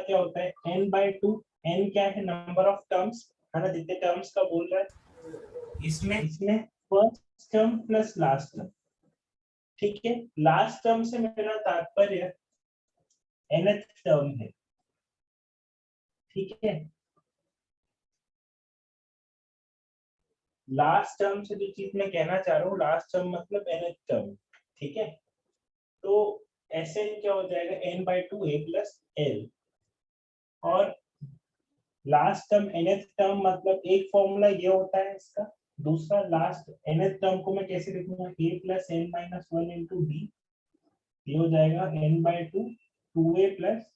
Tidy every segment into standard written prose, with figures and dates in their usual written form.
क्या होता है n/2। n क्या है, नंबर ऑफ टर्म्स है ना, जितने टर्म्स का बोल रहा है। इसमें first term plus last term. ठीक है, लास्ट टर्म से मेरा तात्पर्य nth टर्म है। ठीक है, लास्ट टर्म से जो चीज मैं कहना चाह रहा हूँ, लास्ट टर्म मतलब nth टर्म। ठीक है, तो Sn क्या हो जाएगा, n/2 a प्लस l। और लास्ट टर्म nth टर्म मतलब एक फॉर्मूला ये होता है इसका। दूसरा लास्ट nth टर्म को मैं कैसे लिखूंगा, a plus n minus 1 into d। ये हो जाएगा n/2 2a plus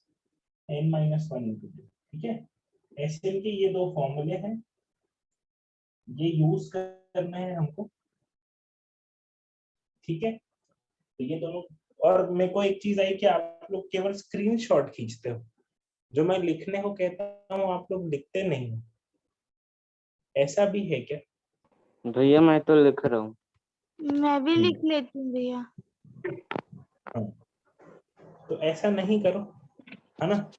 n minus 1 into d। ठीक है, Sn के ये दो फॉर्मूले हैं, ये यूज करना है हमको। ठीक है, तो ये दोनों। और मेरे को एक चीज आई कि आप लोग केवल स्क्रीनशॉट खींचते हो, जो मैं लिखने को कहता हूँ आप लोग लिखते नहीं हो। ऐसा भी है क्या? भैया मैं तो लिख रहा हूँ। मैं भी लिख लेती हूँ भैया। हाँ, तो ऐसा नहीं करो, है ना,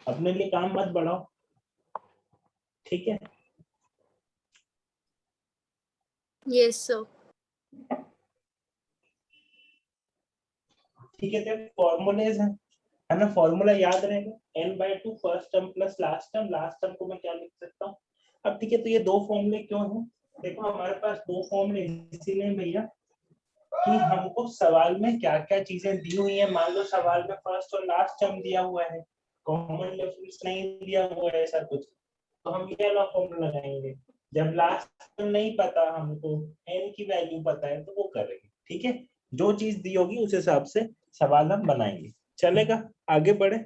अपने लिए काम मत बढ़ाओ। ठीक है, यस सर। ठीक है, तो फॉर्मूलेज है ना, फॉर्मूला याद रहेगा n/2 first term plus last term. Last term को मैं क्या लिख सकता हूँ अब? ठीक है, तो ये दो फॉर्मूले क्यों हैं? देखो हमारे पास दो फॉर्मूले इसीलिए भैया कि हमको सवाल में क्या क्या चीजें दी हुई है। मान लो सवाल में फर्स्ट और लास्ट टर्म दिया हुआ है, कॉमन डिफरेंस नहीं दिया हुआ है ऐसा कुछ, तो हम ये वाला फॉर्मूला लगाएंगे। जब लास्ट टर्म नहीं पता हमको, n की वैल्यू पता है, तो वो करेंगे। ठीक है, जो चीज दी होगी उस हिसाब से सवाल हम बनाएंगे। चलेगा, आगे बढ़े,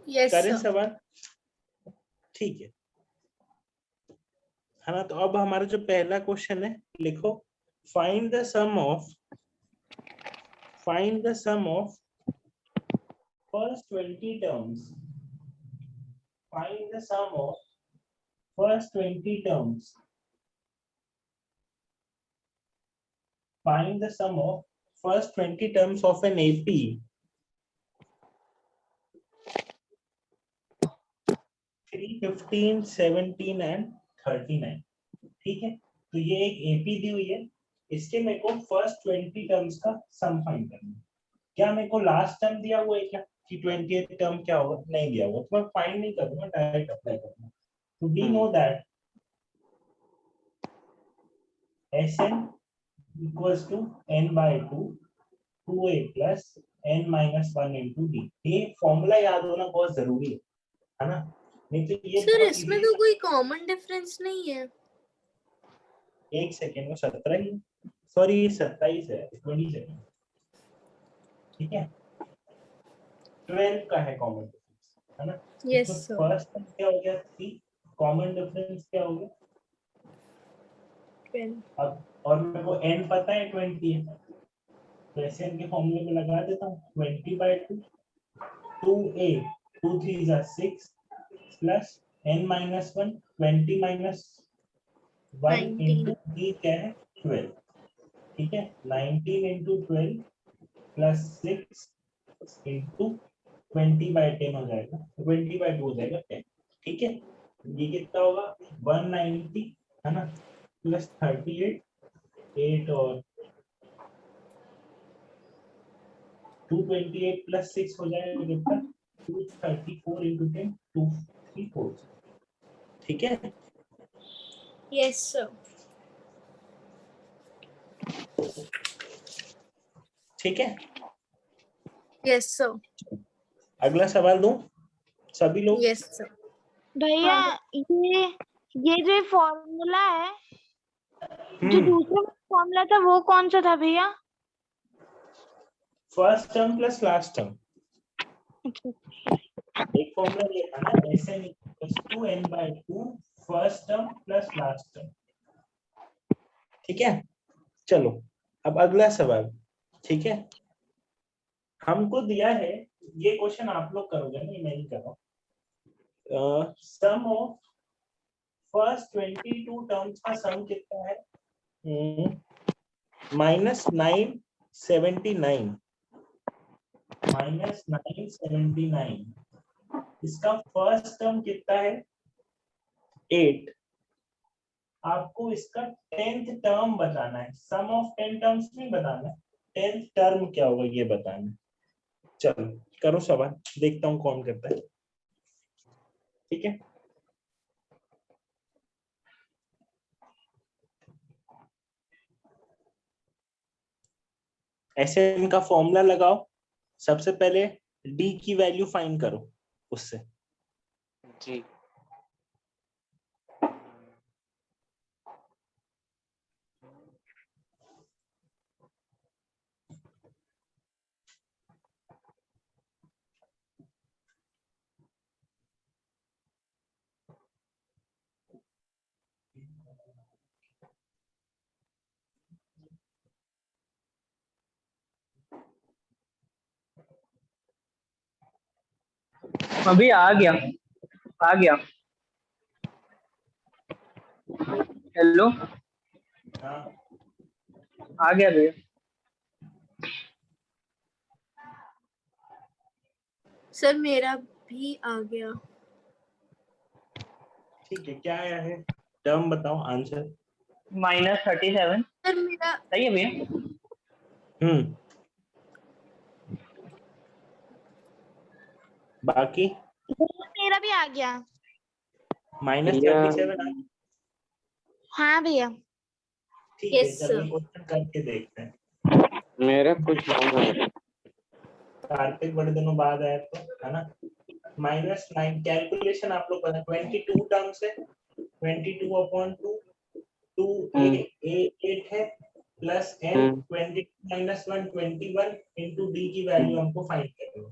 यस करें सर। सवाल। ठीक है ना, तो अब हमारा जो पहला क्वेश्चन है, लिखो find the sum of first 20 terms. Find the sum of first 20 terms. Find the sum of first 20 terms of an AP 3, 15, 17 and 39। ठीक है, तो ये एक AP दी हुई है, इसके मेरे को फर्स्ट 20 टर्म्स का सम फाइंड करना है। क्या मेरे को लास्ट टर्म दिया हुआ है क्या कि 20th टर्म क्या होगा? नहीं दिया हुआ, तो मैं फाइंड नहीं करूंगा, डायरेक्ट अप्लाई करूंगा। तो we know that Sn equals to n/2 2a plus n minus 1 into d। ये फॉर्मूला याद होना बहुत जरूरी है ना, नहीं तो ये सर बहुत इसमें easy। तो कोई कॉमन डिफरेंस नहीं है। एक सेकेंड में 17 ही, सॉरी 27 है, 20 सेकेंड। ठीक है, 12 का है कॉमन डिफरेंस, है ना। यस तो सर। फर्स्ट क्या हो गया 3, कॉमन डिफरेंस क्या हो गया 12। अब, और मेरे को n पता है 20 है, तो ऐसे इनके फॉर्मूले में लगा देता हूँ 20/2 2a 2 3 6 plus n minus 1 20 minus 1 into 19। d क्या है 12। ठीक है, 19 इंटू 12 प्लस 6 इंटू 20/10 हो जाएगा, 20/2 हो जाएगा 10। ठीक है, ये कितना होगा 190 है ना, प्लस 38 8 और 228 प्लस 6 हो जाएगा कितना 234 इंटू 10 234। ठीक है, यस सर। ठीक है, यस सर। अगला सवाल दूं सभी लोग? Yes sir. भैया ये जो फॉर्मूला है, जो दूसरा फॉर्मूला था वो कौन सा था भैया? First term plus last term. एक फॉर्मूला ये था ना Sn equals to n/2 first term plus last term. ठीक है, चलो अब अगला सवाल। ठीक है, हमको दिया है, ये क्वेश्चन आप लोग करोगे ना, मैं नहीं कर रहा हूँ। सम ऑफ फर्स्ट 22 टर्म्स का सम कितना है, -979 -979 इसका फर्स्ट टर्म कितना है 8। आपको इसका 10th टर्म बताना है, सम ऑफ 10 टर्म्स नहीं बताना है, 10th टर्म क्या होगा ये बताना है। चलो करो सवाल, देखता हूँ कौन करता है। ठीक है, ऐसे इनका फॉर्मूला लगाओ। सबसे पहले डी की वैल्यू फाइंड करो उससे। जी अभी आ गया। हेलो, हाँ आ गया भैया। सर मेरा भी आ गया। ठीक है, क्या आया है टर्म बताओ आंसर। -37 सर मेरा सही है भैया। बाकी मेरा भी आ गया। भैया -37। हाँ भैया। ठीक है, Yes, चलो sir. क्वेश्चन करके देखते हैं। मेरा कुछ होगा। कार्तिक बड़े दिनों बाद आया तो, है ना। -9 कैलकुलेशन आप लोग बता, 22 टर्म से 22/2 8 है प्लस n 22 - 1 21 इंटू डी की वैल्यू हमको फाइंड करनी है।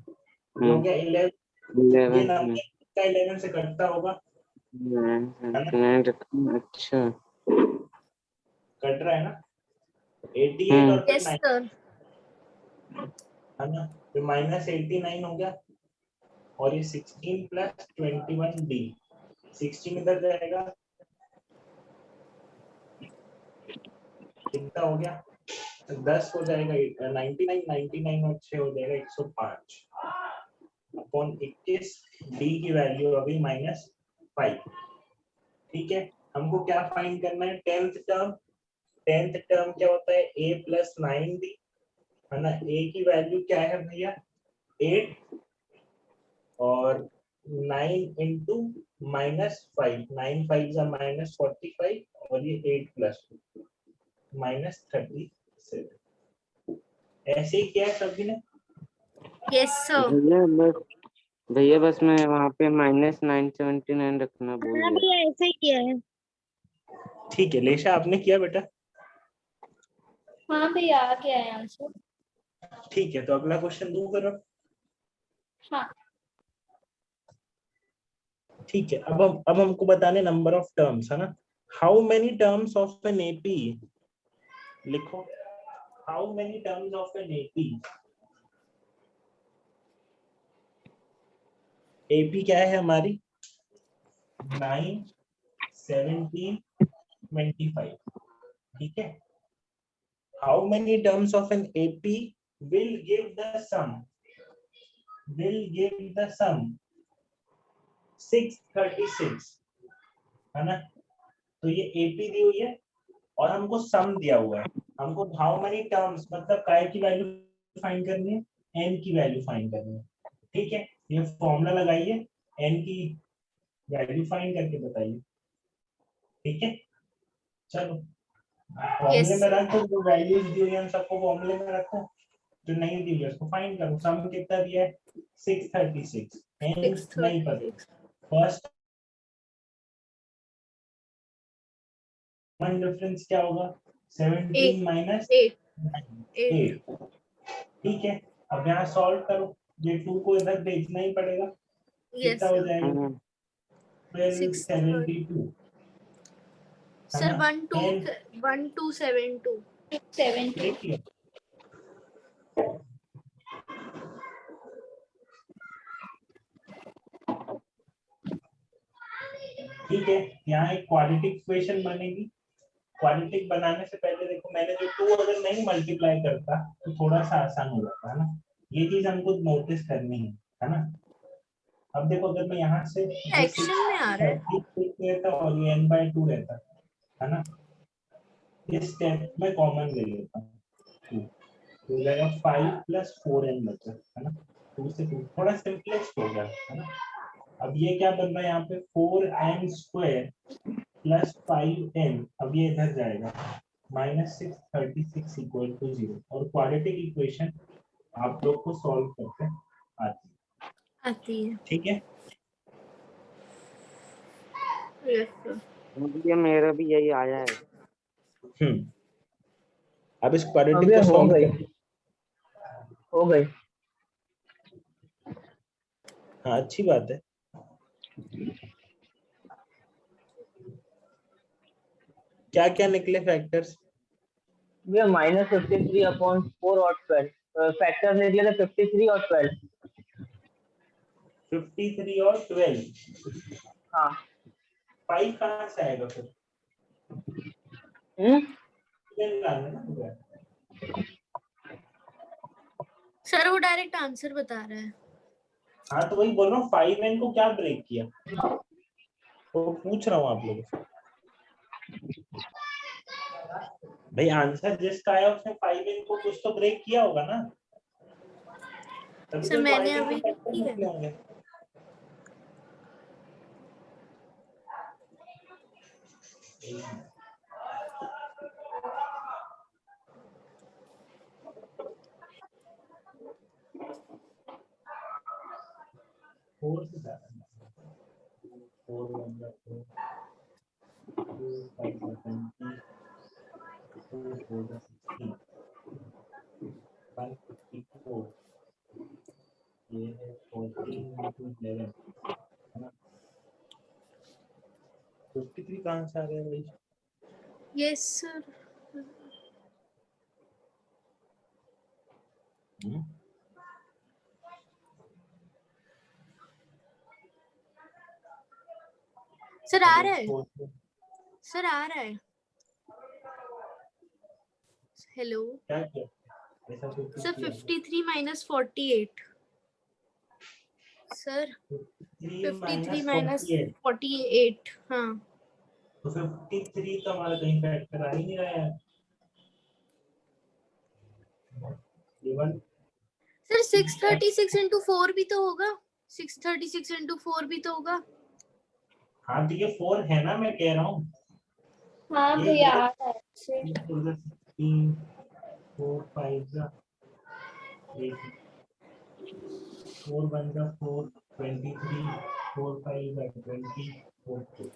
ये हो गया 11। ये 11 नंबर का 11 से कटता होगा, है ना? अच्छा कट रहा है ना, 88 और फिर Yes, 9, sir. है ना। फिर -89 हो गया, और ये 16 + 21 डी, 16 इधर जाएगा, कितना हो गया 10 हो जाएगा, 99 और 6 हो जाएगा 105 अपॉन 21। डी की वैल्यू अभी -5। ठीक है, हमको क्या फाइंड करना है 10th टर्म। 10th टर्म क्या होता है a + 9d, है ना। a की वैल्यू क्या है भैया 8, और 9 इंटू -5, 9 5 -45, और ये 8 + 2 -37। ऐसे ही किया है सभी ने। Yes, sir. भैया बस मैं वहाँ पे -979 रखना भूल हाँ गया। भैया ऐसे ही किया है। ठीक है, लेशा आपने किया बेटा। हाँ भैया आ गया है आंसर। ठीक है, तो अगला क्वेश्चन दूं फिर अब। हाँ। ठीक है, अब हमको बताने नंबर ऑफ टर्म्स, है ना। How many terms of an AP, लिखो how many terms of an AP. AP क्या है हमारी 9 17 25। ठीक है, how many terms of an AP will give the sum 636, है ना। तो ये एपी दी हुई है और हमको सम दिया हुआ है। हमको हाउ मेनी टर्म्स मतलब काय की वैल्यू फाइंड करनी है, एन की वैल्यू फाइंड करनी है। ठीक है, ये फॉर्मूला लगाइए, एन की वैल्यू फाइंड करके बताइए। ठीक है, चलो फॉर्मूले Yes, में sir. रखो, जो वैल्यूज दी हुई है उन सबको फॉर्मूले में रखो, जो नहीं दी हुई है उसको फाइंड करो। सम कितना दिया है 636, एन नहीं पता। 636. फर्स्ट वन डिफरेंस क्या होगा 17 - 8. 8। ठीक है, अब यहाँ सॉल्व करो, ये 2 को इधर भेजना ही पड़ेगा, Yes, कितना हो sir. जाएगा 630. 1272, है Sir, ना। 1272. 70. लिख लिया। ठीक है, यहाँ एक क्वाड्रेटिक इक्वेशन बनेगी। क्वाड्रेटिक बनाने से पहले देखो, मैंने जो 2 अगर नहीं मल्टीप्लाई करता तो थोड़ा सा आसान हो जाता है ना। ये चीज हमको नोटिस करनी है ना। अब देखो अगर मैं यहाँ से एक्शन में आ रहा है। रहता और ये n/2 रहता है ना, इस स्टेप में कॉमन ले लेता हूँ, तो हो जाएगा 5 + 4n बचा है ना, तो इससे थोड़ा सिंपलेस्ट हो गया है ना। अब ये क्या बन रहा है यहाँ पे 4n² + 5n, अब ये इधर जाएगा -636 = 0, और क्वाड्रेटिक इक्वेशन आप लोग को सॉल्व करते आती है, ठीक है। Yes sir. ये मेरा भी यही आया है। अब इस क्वाड्रेटिक अभी को हो सॉल्व गई, कर, हो गई। हाँ अच्छी बात है। क्या क्या निकले फैक्टर्स? ये -53/4 और 12 फैक्टर निकले थे, 53 और 12। 53 और 12। हाँ। 5 कहाँ से आएगा फिर? सर वो डायरेक्ट आंसर बता रहा है। हाँ तो वही बोल रहा हूँ, 5n को क्या ब्रेक किया, तो पूछ रहा हूँ आप लोगों से। भाई आंसर जिसका आया उसने 5n को कुछ तो ब्रेक किया होगा ना, तभी सर तो मैंने क्वाड्रेटिक अभी फैक्टर किया। निकले होंगे। फोर से ज्यादा 4 1 4 2 5 20 2 4 16 154, ये है 14 × 11 है ना। 53 कहाँ से आ गया भाई? Yes sir. सर आ रहा है, सर आ रहा है। हेलो क्या किया ऐसा? Sir 53 - 48 sir. 53 - 48 हाँ। तो 53 तो हमारा कहीं फैक्टर आ ही नहीं रहा है इवन। सर 636 × 4 भी तो होगा, 636 × 4 भी तो होगा। हाँ तो ये 4 है ना, मैं कह रहा हूँ। हाँ ये भैया आ रहा है। 16 4 5 जा 8 4 1 जा 4 23 4 5 जा 20 4 2।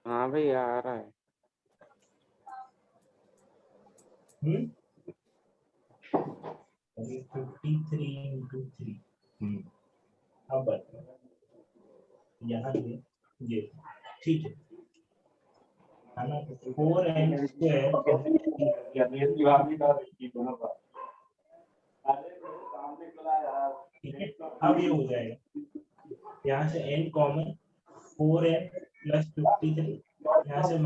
हाँ भाई आ रहा है। 53 × 3। अब बताओ यहाँ ये ठीक है ना, 4n²। ठीक है, अब ये हो जाएगा यहाँ से n कॉमन 4n + 53, यहाँ से -n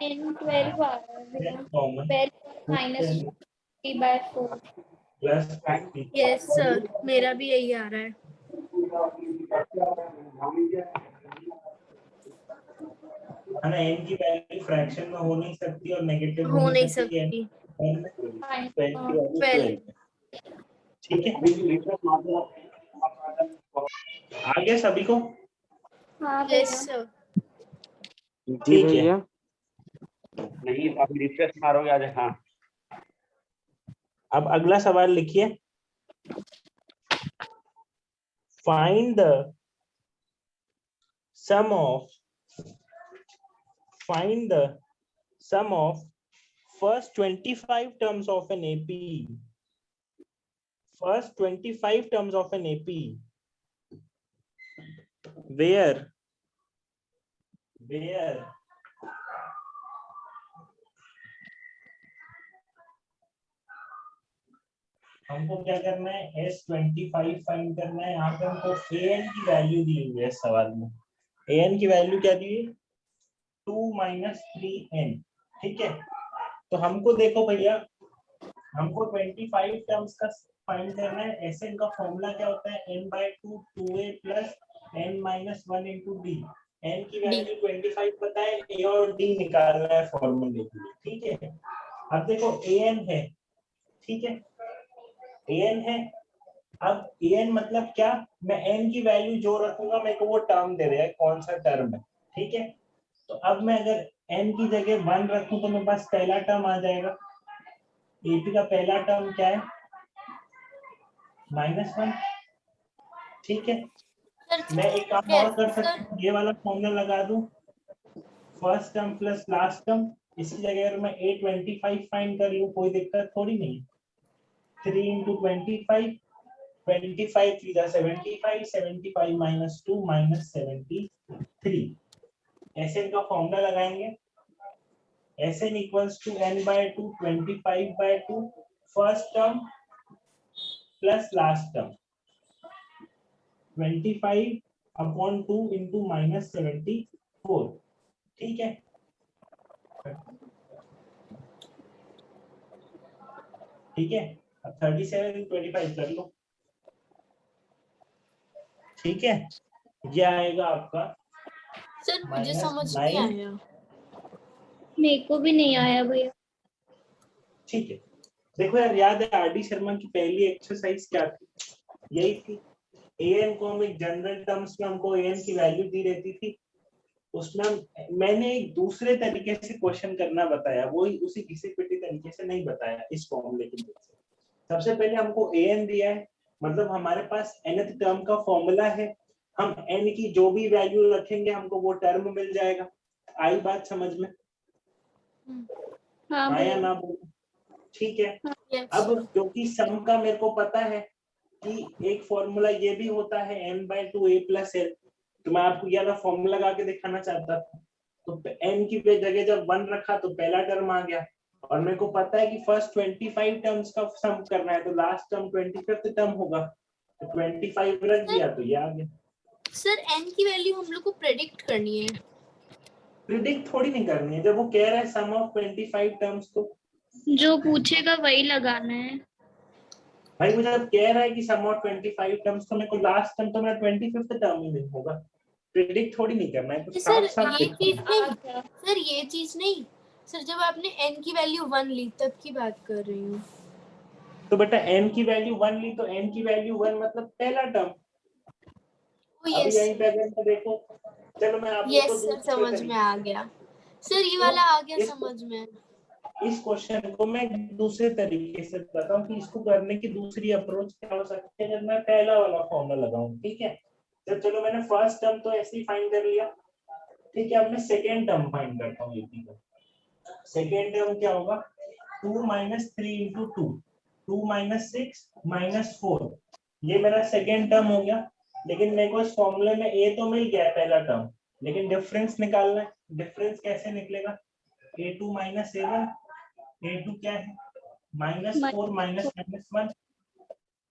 12 आ रहा है भैया। कॉमन 12 - 3/4। +50 यस सर मेरा भी यही आ रहा है। है ना। n की वैल्यू फ्रैक्शन में हो नहीं सकती और नेगेटिव हो नहीं सकती है। सकती। 12। ठीक है, आगे सभी को हाँ यस भैया। सर। जी ठीक है। भैया। नहीं अभी रिफ्रेश मारोगे आज। हाँ अब अगला सवाल लिखिए। Find the sum of first 25 terms of an AP. First 25 terms of an AP where हमको क्या करना है, S25 फाइंड करना है। यहाँ पे हमको an की वैल्यू दी हुई है इस सवाल में। an की वैल्यू क्या दी है, 2 - 3n। ठीक है, तो हमको देखो भैया, हमको 25 टर्म्स का फाइंड करना है। Sn का फॉर्मूला क्या होता है, n/2 2a plus n - 1 into d। n की वैल्यू 25 पता है, a और d निकालना है फॉर्मूले के लिए। ठीक है, अब देखो an है, ठीक है, an है। अब an मतलब क्या, मैं n की वैल्यू जो रखूंगा मेरे को वो टर्म दे देगा कौन सा टर्म है। ठीक है, तो अब मैं अगर n की जगह 1 रखूं तो मेरे पास पहला टर्म आ जाएगा। AP का पहला टर्म क्या है, -1। ठीक है, मैं एक काम और कर सकता हूँ, ये वाला फॉर्मूला लगा दूं, first term plus last term. इसकी जगह अगर मैं A25 फाइंड कर लूं, कोई दिक्कत थोड़ी नहीं। 3 into 25, 25 3 जा 75, 75 - 2 - 73। Sn का फॉर्मूला लगाएंगे, Sn equals to n/2 25/2 first term plus last term 25/2 into -74। ठीक है, ठीक है, अब 37 25 कर लो। ठीक है, ये आएगा आपका सर मुझे समझ -9। नहीं आया। मेरे को भी नहीं आया भैया। ठीक है, देखो यार, याद है आरडी शर्मा की पहली एक्सरसाइज क्या थी, यही थी। an को हम एक जनरल टर्म्स में हमको an की वैल्यू दी रहती थी, उसमें मैंने एक दूसरे तरीके से क्वेश्चन करना बताया, वो उसी घिसे पिटी तरीके से नहीं बताया इस फॉर्मूले की वजह से। सबसे पहले हमको an दिया है, मतलब हमारे पास nth टर्म का फॉर्मूला है, हम n की जो भी वैल्यू रखेंगे हमको वो टर्म मिल जाएगा। आई बात समझ में, हाँ आया भैया। ना बोलो, ठीक है। Yes. अब क्योंकि सम का मेरे को पता है कि एक फॉर्मूला ये भी होता है n/2 a + l, तो मैं आपको ये वाला फॉर्मूला लगा के दिखाना चाहता था। तो n की जगह जब 1 रखा तो पहला टर्म आ गया, और मेरे को पता है कि फर्स्ट 25 टर्म्स का सम करना है, तो लास्ट टर्म 25th टर्म होगा, तो 25 रख दिया तो ये आ गया। सर n की वैल्यू हम लोग को प्रेडिक्ट करनी है। प्रिडिक्ट थोड़ी नहीं करनी है, जब वो कह रहा है सम ऑफ 25 टर्म्स, तो जो पूछेगा वही लगाना है। भाई मुझे अब कह रहा है कि सम ऑफ 25 टर्म्स, तो मेरे को लास्ट टर्म तो मेरा 25th टर्म ही नहीं होगा, प्रिडिक्ट थोड़ी नहीं करना है, तो सर साफ ये चीज नहीं, अच्छा। सर ये चीज नहीं, सर जब आपने n की वैल्यू 1 ली तब की बात कर रही हूँ। तो बेटा n की वैल्यू 1 ली, तो n की वैल्यू 1 मतलब पहला टर्म। ओ अभी यस यहीं पे अगर मैं देखो, चलो मैं आपको यस तो सर, दूसरे समझ तरीके में आ गया सर, ये तो वाला आ गया इस समझ में। इस क्वेश्चन को मैं दूसरे तरीके से बताऊं कि इसको करने की दूसरी अप्रोच क्या हो सकती है, जब मैं पहला वाला फॉर्मूला लगाऊं। ठीक है, तो चलो मैंने फर्स्ट टर्म तो ऐसे ही फाइंड कर लिया। ठीक है, अब मैं सेकेंड टर्म फाइंड करता हूँ। ये सेकेंड टर्म क्या होगा, 2 - 3 into 2, 2 - 6 - 4, ये मेरा सेकेंड टर्म हो गया। लेकिन मेरे को इस फॉर्मूले में a तो मिल गया है पहला टर्म, लेकिन डिफरेंस निकालना है। डिफरेंस कैसे निकलेगा, a2 - a1, a2 क्या है, -4 - -1,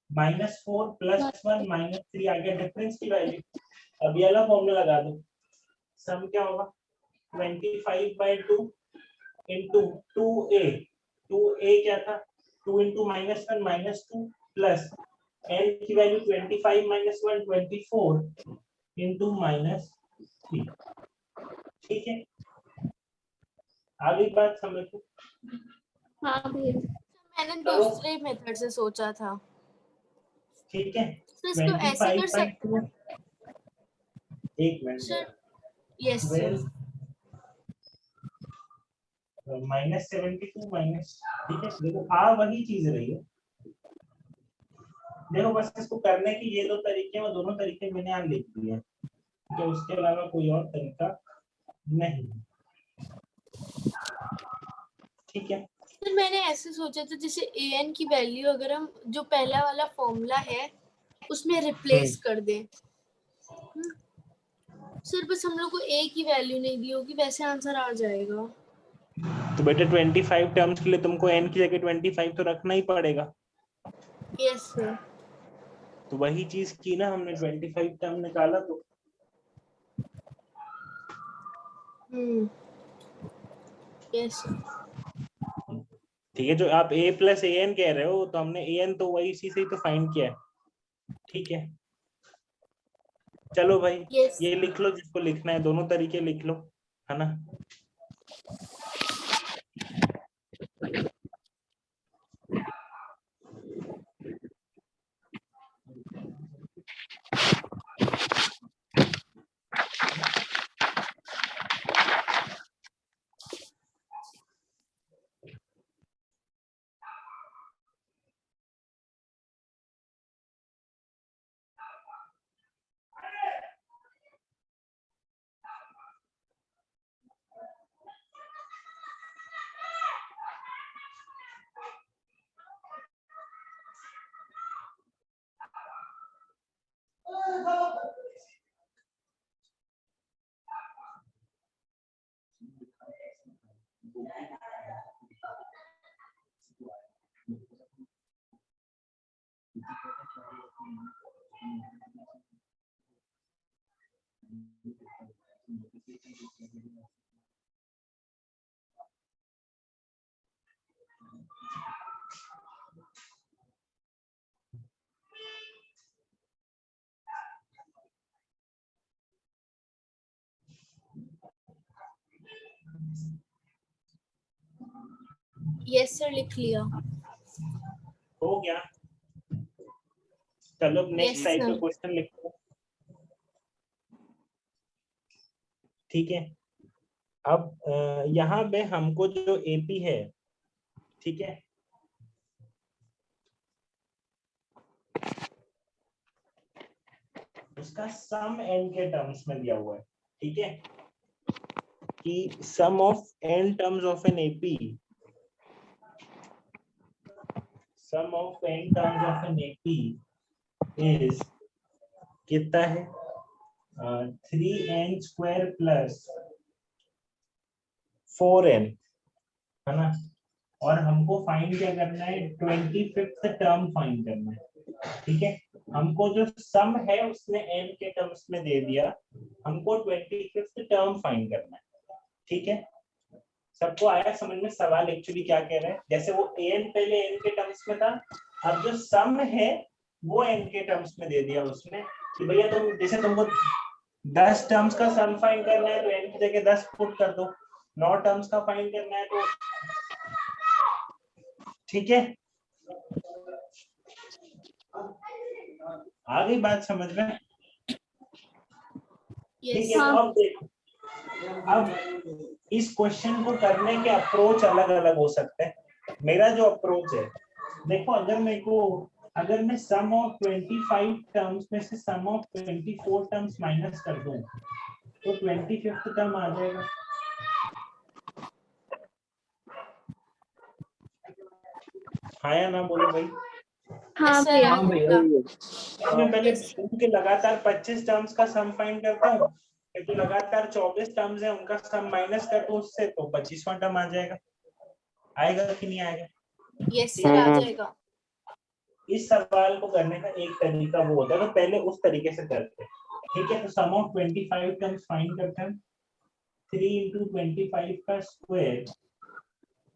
-4 + 1 -3 आ गया डिफरेंस की वैल्यू। अब ये वाला फॉर्मूला लगा दो, सम क्या होगा, 25/2 into 2a, 2a क्या था, 2 into -1 - 2 प्लस n की वैल्यू 25 - 1 24 into -3। ठीक है, आगे बात समझ लो। हाँ भैया। मैंने दूसरे मेथड से सोचा था। ठीक है, सर इसको ऐसे कर सकते 25/2, एक minute sir. Yes sir. -72 minus, ठीक है, देखो आ वही चीज रही है। देखो बस इसको करने के ये दो तरीके, और दोनों तरीके मैंने यहाँ लिख दिए हैं, तो उसके अलावा कोई और तरीका नहीं। ठीक है, सर मैंने ऐसे सोचा था, जैसे an की वैल्यू अगर हम जो पहला वाला फॉर्मूला है उसमें रिप्लेस कर दें। सर बस हम लोग को a की वैल्यू नहीं दी होगी, वैसे आंसर आ जाएगा। तो बेटा 25 टर्म्स के लिए तुमको n की जगह 25 तो रखना ही पड़ेगा। Yes sir. तो वही चीज की ना हमने, 25 टर्म निकाला तो यस सर। ठीक है। जो आप a प्लस ए एन कह रहे हो तो हमने ए एन तो वही इसी से ही तो फाइंड किया है। ठीक है, चलो भाई यस। ये लिख लो जिसको लिखना है, दोनों तरीके लिख लो, है ना। यस सर, लिख लिया। हो गया। चलो नेक्स्ट Yes, टाइप का sir. क्वेश्चन लिखो। ठीक है, अब यहाँ पे हमको जो एपी है, ठीक है, उसका सम एन के टर्म्स में दिया हुआ है। ठीक है, कि sum of n terms of an AP, sum of n terms of an AP is कितना है, 3n स्क्वायर प्लस 4n, है ना। और हमको फाइंड क्या करना है, 25th टर्म फाइंड करना है। ठीक है, हमको जो सम है उसने n के टर्म्स में दे दिया, हमको 25th टर्म फाइंड करना है। ठीक है, सबको आया समझ में सवाल एक्चुअली क्या कह रहे हैं। जैसे वो an पहले n के टर्म्स में था, अब जो सम है वो n के टर्म्स में दे दिया उसने कि भैया तुम, जैसे तुमको 10 टर्म्स का सम फाइंड करना है तो n की जगह 10 पुट कर दो, 9 टर्म्स का फाइंड करना है तो, ठीक है, आ गई बात समझ में। ठीक है, तो अब देखो, अब इस क्वेश्चन को करने के अप्रोच अलग अलग हो सकते हैं। मेरा जो अप्रोच है, देखो, अगर मैं सम ऑफ 25 टर्म्स में से सम ऑफ 24 टर्म्स माइनस कर दूं तो 25th टर्म आ जाएगा। हाँ या ना बोलो भाई। हाँ सर, भैया। हाँ भैया। मैं पहले उनके लगातार 25 टर्म्स का सम फाइंड करता हूँ, तो लगातार 24 टर्म्स है उनका सम माइनस कर दूं उससे तो 25वां टर्म आ जाएगा। आएगा कि नहीं आएगा? यस सर, आ जाएगा। इस सवाल को करने का एक तरीका वो होता है, तो पहले उस तरीके से करते हैं। ठीक है, तो सम ऑफ 25 टर्म्स फाइंड करते हैं। 3 into 25 का स्क्वायर,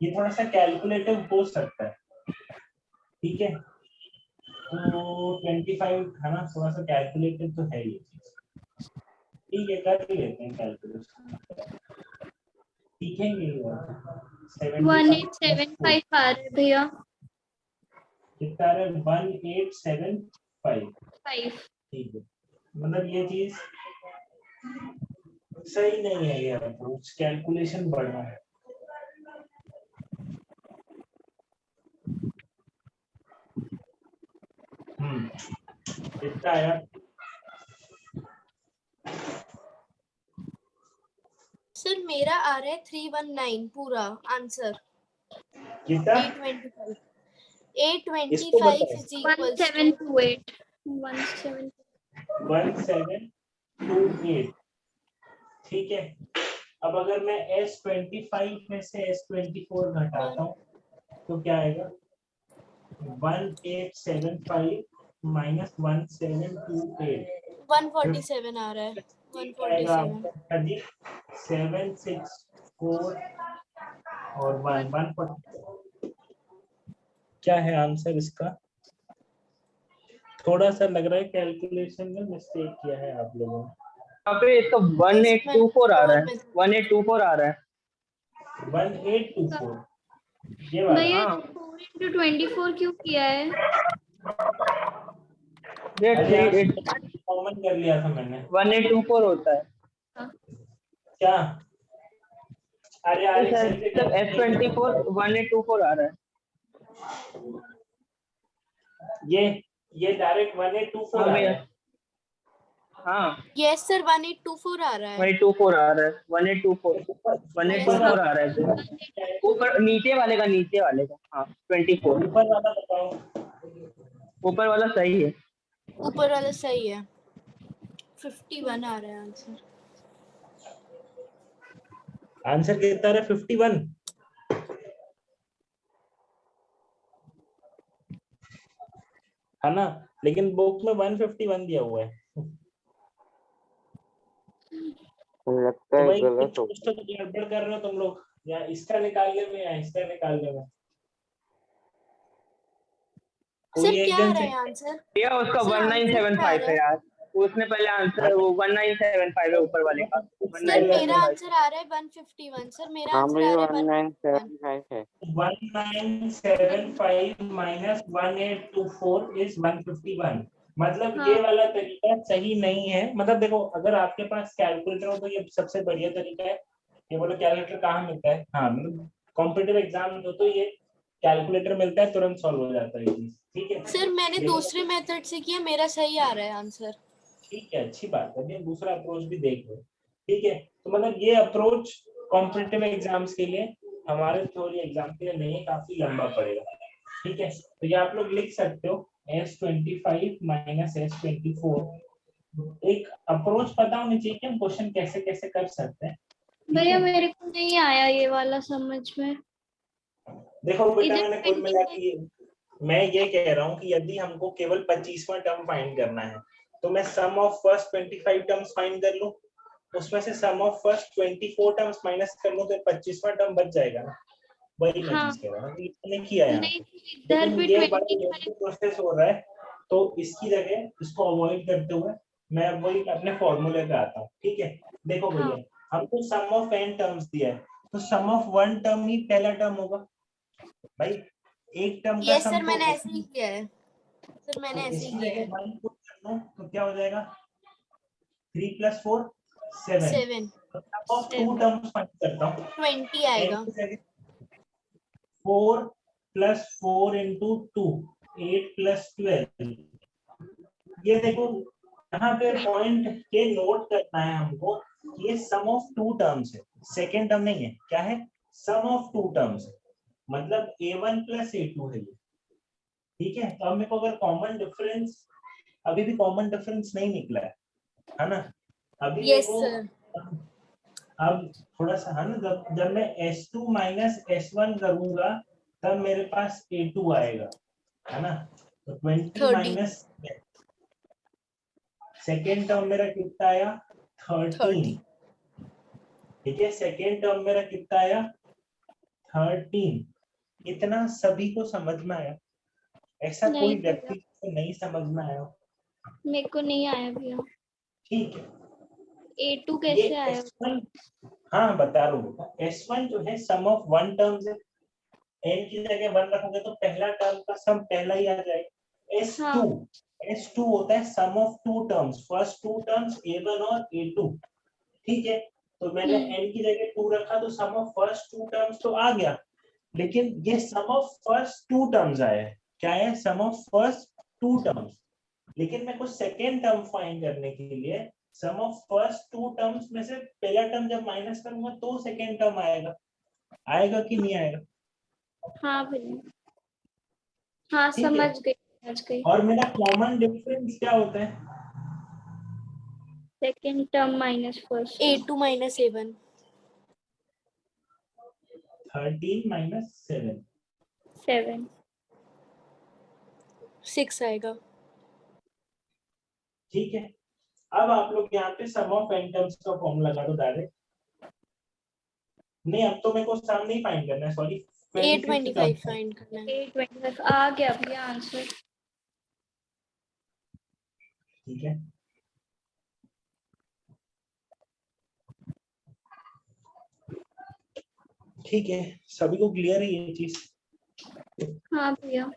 ये थोड़ा सा कैलकुलेटिव हो सकता है। ठीक है, तो 25 है ना, थोड़ा सा कैलकुलेटिव तो है ये चीज। ठीक है, कर ही लेते हैं कैलकुलेशन। ठीक है, ये 1875 आ रहा है भैया। कितना है? 1875। 5। ठीक है, मतलब ये चीज सही नहीं है, ये अप्रोच कैलकुलेशन बढ़ना है। कितना आया? सर मेरा आ रहा है 319 पूरा आंसर। कितना? 825 इसको 825 बताओ। is equals to 1728 1728। ठीक है, अब अगर मैं S25 में से S24 घटाता हूँ तो क्या आएगा? 1875 माइनस 1728 147 आ रहा है, आएगा 147। 764 और 140। क्या है आंसर इसका? थोड़ा सा लग रहा है कैलकुलेशन में मिस्टेक किया है आप लोगों ने। यहाँ पे इसका 1824 आ रहा है, 1824 आ रहा है। 1824 ये वाला। भैया हाँ 4 into 24 क्यों किया है? ये अरे यार 3 कॉमन कर लिया था मैंने। 1824 होता है। क्या? अरे यार इसे मतलब S24 1824 आ रहा है। ये डायरेक्ट 1824 हाँ आ रहा भैया, है। हाँ यस सर 1824 आ रहा है। 1824 आ रहा है, 1824 1824 आ रहा है। ऊपर नीचे वाले का हाँ 24। ऊपर वाला बताओ। ऊपर वाला सही है। ऊपर वाला सही है, 51 आ रहा है आंसर। आंसर कितना है? 51 है ना, लेकिन बुक में 151 दिया हुआ है। लगता तो है भाई गलत हो। कुछ तो गड़बड़ कर रहे हो तुम लोग, या इसका निकालने में या इसका निकालने में। सर कोई एक क्या आ जन रहा से है आंसर? भैया उसका सर आंसर क्या आ 1975 रहा है है? यार, उसने पहले आंसर वो 1975 है ऊपर वाले का। सर मेरा 1975। आंसर आ रहा है 151। सर मेरा हाँ आंसर भैया आ रहा है 151। 1975 है। 1975 माइनस 1824 इज 151। मतलब हाँ। ये वाला तरीका सही नहीं है। मतलब देखो, अगर आपके पास कैलकुलेटर हो तो ये सबसे बढ़िया तरीका है। ये बोलो कैलकुलेटर कहाँ मिलता है? हाँ मतलब कॉम्पिटिटिव एग्जाम हो तो ये कैलकुलेटर मिलता है, तुरंत सॉल्व हो जाता है ये चीज। ठीक है सर मैंने लेकिन दूसरे मेथड से किया, मेरा सही आ रहा है आंसर। ठीक है, अच्छी बात है। अभी हम दूसरा अप्रोच भी देख लो। ठीक है, तो मतलब ये अप्रोच कॉम्पिटिटिव एग्जाम्स के लिए, हमारे थ्योरी एग्जाम के लिए नहीं, काफी लंबा पड़ेगा। ठीक है, तो ये आप लोग लिख सकते हो S25 माइनस S24। एक अप्रोच पता होनी चाहिए कि हम क्वेश्चन कैसे कैसे कर सकते हैं। ठीक भैया है, मेरे को नहीं आया ये वाला समझ में। देखो बेटा, इधर मैंने कुल 20 मिला के मैं ये कह रहा हूँ कि यदि हमको केवल 25वां टर्म फाइंड करना है तो मैं सम ऑफ फर्स्ट 25 टर्म्स फाइंड कर लूं, उसमें से सम ऑफ फर्स्ट 24 टर्म्स माइनस कर लूं तो 25वां टर्म बच जाएगा ना। वही मैं हाँ चीज कह रहा हूँ, इसने किया है यहाँ नहीं, पे। इधर लेकिन भी ये बड़ा 25। लेंथी प्रोसेस हो रहा है, तो इसकी जगह इसको अवॉइड करते हुए मैं वही अपने फॉर्मूले पे आता हूँ। ठीक है, देखो हाँ भैया, हमको सम ऑफ n टर्म्स दिया है, तो सम ऑफ वन टर्म ही पहला टर्म होगा भाई। एक टर्म का यस सम सर तो मैंने ऐसे ही किया है। सर मैंने ऐसे ही इसकी किया जगह है। 1 पुट कर दो तो क्या हो जाएगा? 3 + 4 7। 7 sum of two terms find करता हूँ। 20 n आएगा। की जगह 4 + 4 × 2 8 + 12। ये देखो, यहाँ पे पॉइंट के नोट करना है हमको, ये सम ऑफ टू टर्म्स है, सेकेंड टर्म नहीं है। क्या है? सम ऑफ टू टर्म्स है, मतलब a1 + a2 है ये। ठीक है, तो अब मेरे को अगर कॉमन डिफरेंस, अभी भी कॉमन डिफरेंस नहीं निकला है ना? अभी मेरे यस को सर। अब थोड़ा सा है ना, जब मैं S2 माइनस S1 करूंगा तब मेरे पास A2 आएगा, है ना? तो 20 30 माइनस सेकेंड टर्म मेरा कितना आया? 13। 30 ठीक है, सेकेंड टर्म मेरा कितना आया? 13। इतना सभी को समझ में आया? ऐसा कोई नहीं व्यक्ति भैया जिसको नहीं समझ में आया? मेरे को नहीं आया भैया। ठीक है, A2 ये कैसे आया? S1, हाँ बता रहा हूँ बेटा, S1 जो है सम ऑफ वन टर्म्स है। n की जगह 1 रखोगे तो पहला टर्म का सम पहला ही आ जाएगा। S2, हाँ S2 होता है sum of two terms, first two terms A1 और A2। ठीक है, तो मैंने n की जगह 2 रखा तो सम ऑफ फर्स्ट टू टर्म्स तो आ गया, लेकिन ये सम ऑफ फर्स्ट टू टर्म्स आया है। क्या है? Sum of first two terms. लेकिन मैं कुछ सेकेंड टर्म फाइंड करने के लिए सम ऑफ फर्स्ट टू टर्म्स में से पहला टर्म जब माइनस करूंगा तो सेकेंड टर्म आएगा। आएगा कि नहीं आएगा? हाँ भैया, हाँ ठीक है, समझ गई। और मेरा कॉमन डिफरेंस क्या होता है? Second term minus first A2 minus A1। 13 - 7। 7। 6 आएगा। ठीक है, अब आप लोग यहाँ पे सम ऑफ n टर्म्स का फॉर्म लगा दो डायरेक्ट। नहीं, अब तो मेरे को सम नहीं फाइंड करना है, सॉरी 825 फाइंड करना है। 825 आ गया भैया आंसर। ठीक है, ठीक है, सभी को क्लियर है ये चीज? हाँ भैया।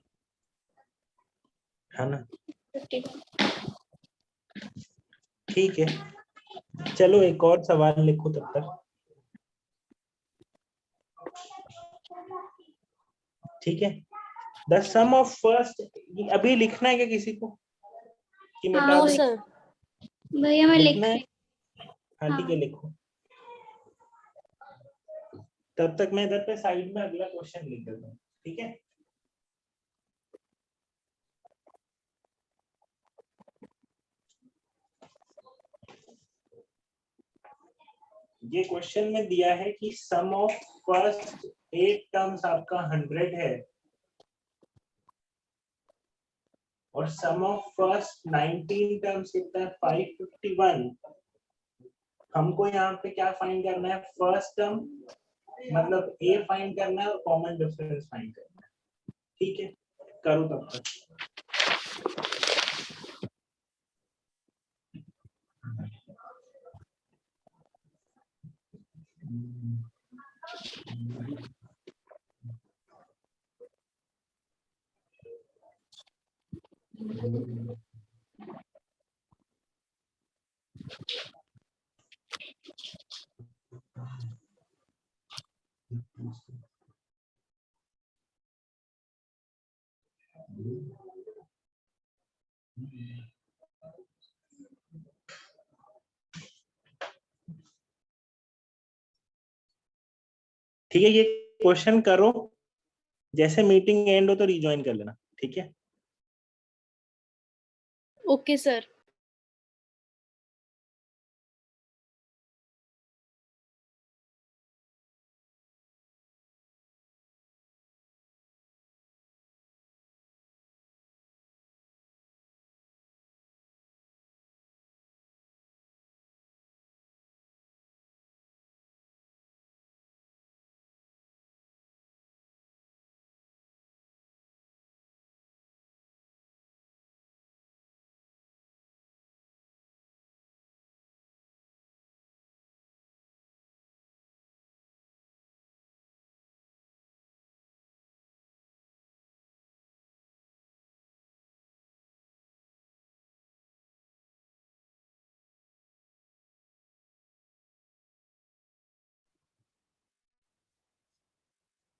है ना? 51। ठीक है, चलो एक और सवाल लिखो तब तक। ठीक है, द सम ऑफ फर्स्ट, अभी लिखना है क्या किसी को कि मिटा हाँ नो दूं? सर। भैया मैं लिख लिखना है? रही हाँ ठीक है, लिखो। तब तक मैं इधर पे साइड में अगला क्वेश्चन लिख देता हूँ। ठीक है, ये क्वेश्चन में दिया है कि सम ऑफ फर्स्ट 8 टर्म्स आपका 100 है और सम ऑफ फर्स्ट 19 टर्म्स कितना है 551। हमको यहाँ पे क्या फाइंड करना है? फर्स्ट टर्म मतलब ए फाइंड करना है और कॉमन डिफरेंस फाइंड करना है। ठीक है, करो तब तक। ठीक है, ये क्वेश्चन करो, जैसे मीटिंग एंड हो तो रिज्वाइन कर लेना। ठीक है, ओके सर।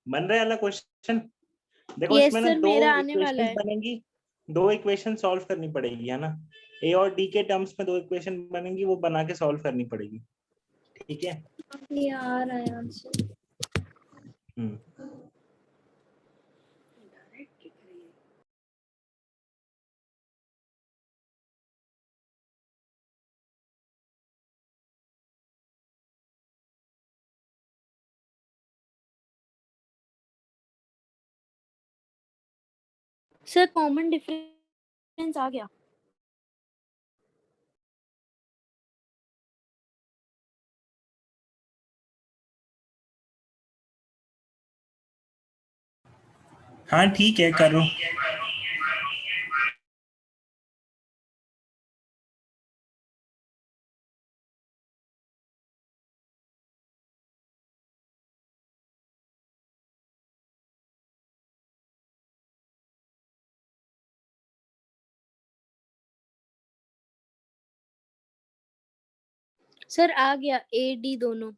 बन रहा है वाला क्वेश्चन? देखो यस इसमें ना सर, दो मेरा आने वाला इक्वेशंस है। बनेंगी, दो इक्वेशन सॉल्व करनी पड़ेगी, है ना? ए और डी के टर्म्स में दो इक्वेशन बनेंगी, वो बना के सॉल्व करनी पड़ेगी। ठीक है, ये आ रहा है आंसर। सर कॉमन डिफरेंस आ गया। हाँ ठीक है, करो। सर आ गया ए डी दोनों।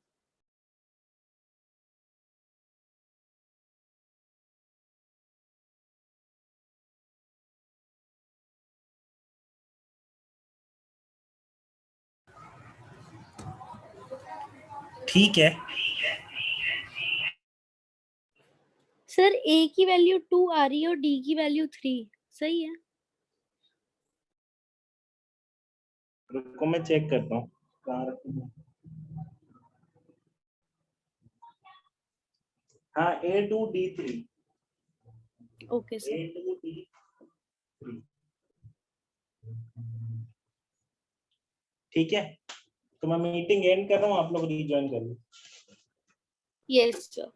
ठीक है, सर ए की वैल्यू 2 आ रही है और डी की वैल्यू 3, सही है? रुको मैं चेक करता हूँ कहाँ रखी है। हाँ A2 D3, okay sir. A2 D ठीक है, तो मैं मीटिंग एंड कर रहा हूँ, आप लोग रिज्वाइन कर लो। Yes sir.